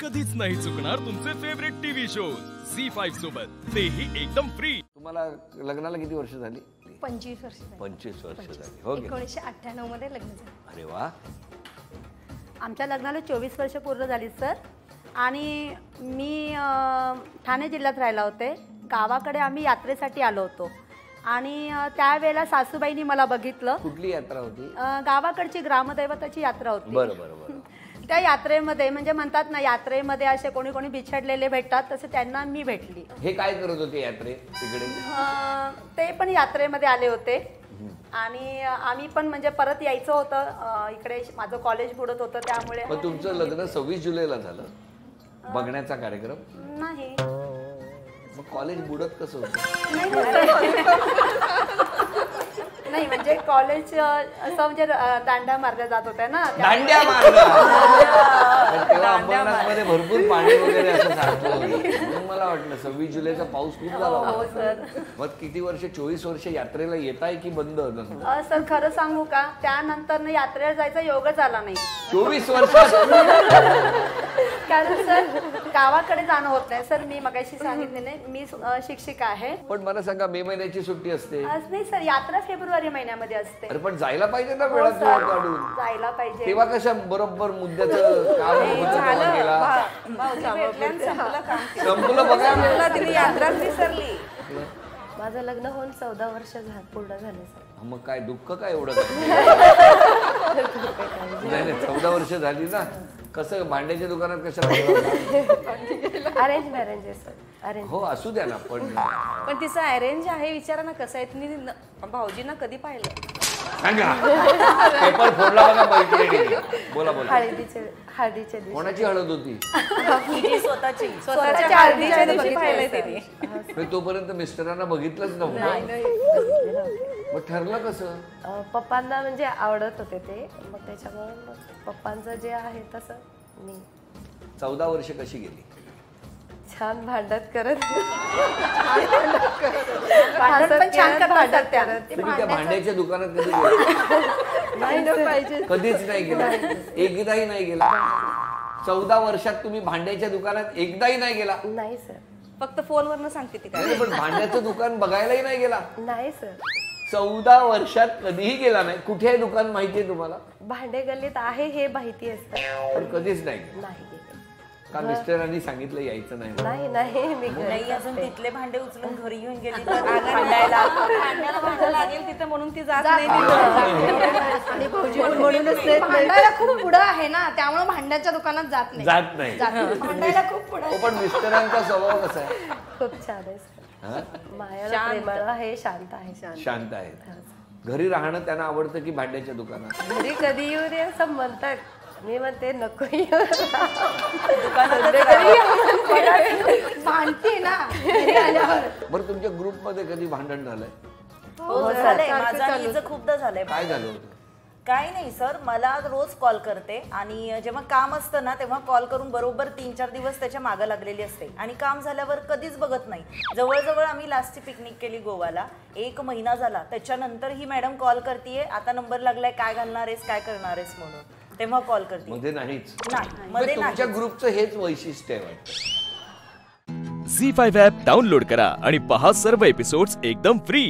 कधीच नाही चुकणार तुमचे फेवरेट टीव्ही शो झी5 सोबत, तेही एकदम फ्री। तुम्हाला लग्नाला किती वर्ष झाली? 25 वर्ष 25 वर्ष झाली. हो गे 1998 मध्ये लग्न झालं। अरे वा. आमच्या लग्नाला 24 वर्ष पूर्ण झाली सर। आणि मी ठाणे जिल्ह्यात राहिला होते। गावाकडे आम्ही यात्रेसाठी आलो होतो आणि त्यावेळेला सासूबाईंनी मला बघितलं। कुठली यात्रा होती? गावाकडची ग्रामदैवताची यात्रा होती। बरं बरं बरं. त्या यात्रेमध्ये म्हणजे म्हणतात ना, यात्रेमध्ये असे कोणी कोणी बिछडलेले भेटतात, तसे त्यांना मी भेटली। हे काय करत होते यात्रे तिकडे? ते पण यात्रेमध्ये आले होते आणि आम्ही पण म्हणजे परत यायचं होतं इकडे, माझं कॉलेज बुडत होतं त्यामुळे। मग तुमचं लग्न 26 जुलैला झालं? बघण्याचा कार्यक्रम नाही। मग कॉलेज बुडत कसं होतं? नाही म्हणजे कॉलेज असं म्हणजे दांड्या मारल्या जात होत्या ना। दांड्या मारल्या तेव्हा अंबरनाथमध्ये भरपूर पाणी वगैरे असं साचलं म्हणून मला वाटलं 26 जुलैचा पाऊस खूप झाला होता। मग किती वर्ष? 24 वर्ष यात्रेला येताय की बंद? सर खरं सांगू का, त्यानंतर यात्रेला जायचा योगच आला नाही 24 वर्षात। कारण सर गावाकडे जाणं होत नाही सर। मी मगाशी सांगितले नाही, मी शिक्षिका आहे। पण मला सांगा, मे महिन्याची सुट्टी असते? नाही सर, यात्रा फेब्रुवारी महिन्यामध्ये असते। अरे पण जायला पाहिजे ना वेळात वेळ काढून। जायला पाहिजे। तेव्हा कशा बरोबर मुद्द्याचं काम होतं गेला संपलं बघा तिने यात्रा विसरली। माझं लग्न होऊन 14 वर्ष पूर्ण झाले सर। मग काय दुःख काय एवढं? नाही 14 वर्ष झाली ना। कसं भांड्याच्या दुकानात कशा? अरेंज मॅरेज आहे सर। अरेंज हो असू द्या ना, पण तिचं अरेंज आहे, विचारा ना कसं आहे। तुम्ही भाऊजींना कधी पाहिलं? सांगा पेपर फोडला बघा मैत्रिणीने। बोला बोला। हळदीच्या दिवशी कोणाची हळद होती? स्वतःच्या हळदीच्या दिवशी पाहिलंय तिने। तोपर्यंत मिस्टरांना बघितलंच नव्हतं। मग ठरलं कसं? पप्पांना म्हणजे आवडत होते ते, मग त्याच्यामुळे मग पप्पांचं जे आहे तसं मी। 14 वर्ष कशी गेली? छान भांडत करत तुम्ही त्या भांड्याच्या दुकानात कधी गेला? कधीच नाही गेला? एकदाही नाही गेला? 14 वर्षात तुम्ही भांड्याच्या दुकानात एकदाही नाही गेला? नाही सर। फक्त फोनवरनं सांगते ती काय। पण भांड्याचं दुकान बघायलाही नाही गेला? नाही सर। 14 वर्षात कधीही गेला नाही? कुठे आहे दुकान माहितीये तुम्हाला? भांडे गल्लीत आहे हे माहिती असतं, पण कधीच नाही? नाही। का मिस्टरांनी सांगितलं यायचं नाही? नाही नाही, मी नाही अजून तिथले भांडे उचलून घरी घेऊन गेली तर भांडायला भांडं लागेल तिथे म्हणून ती जात नाही। आणि म्हणूनच भांडायला खूप पुढं आहे ना, त्यामुळे भांड्याच्या दुकानात जात नाही। भांडायला खूप पुढं। पण मिस्टरांचा स्वभाव कसा आहे? खूप छान आहे सर। मायाला प्रेमळ आहे, शांत आहे। शांत आहे। घरी राहणं त्यांना आवडतं की भांड्याच्या दुकानात? घरी कधी येऊ दे असं म्हणतात, मी म्हणते नको भांडते ना। बरं तुमच्या ग्रुप मध्ये कधी भांडण झालंय? हो झालंय, माझं आणि हिचं खूपदा झालंय। काय झालं होतं? काही नाही सर, मला रोज कॉल करते आणि जेव्हा काम असतं ना तेव्हा कॉल करून बरोबर 3-4 दिवस त्याच्या मागं लागलेली असते आणि काम झाल्यावर कधीच बघत नाही। जवळजवळ आम्ही लास्टची पिकनिक केली गोवाला, 1 महिना झाला। त्याच्यानंतर ही मॅडम कॉल करतेय, आता नंबर लागलाय, काय घालणार आहेस काय करणार आहेस म्हणून, तेव्हा कॉल करते। मध्ये नाहीच? नाही मध्ये नाही। तुमच्या ग्रुपचं हेच वैशिष्ट्य आहे वाटतं। झी5 ॲप डाउनलोड करा आणि पहा सर्व एपिसोड्स एकदम फ्री।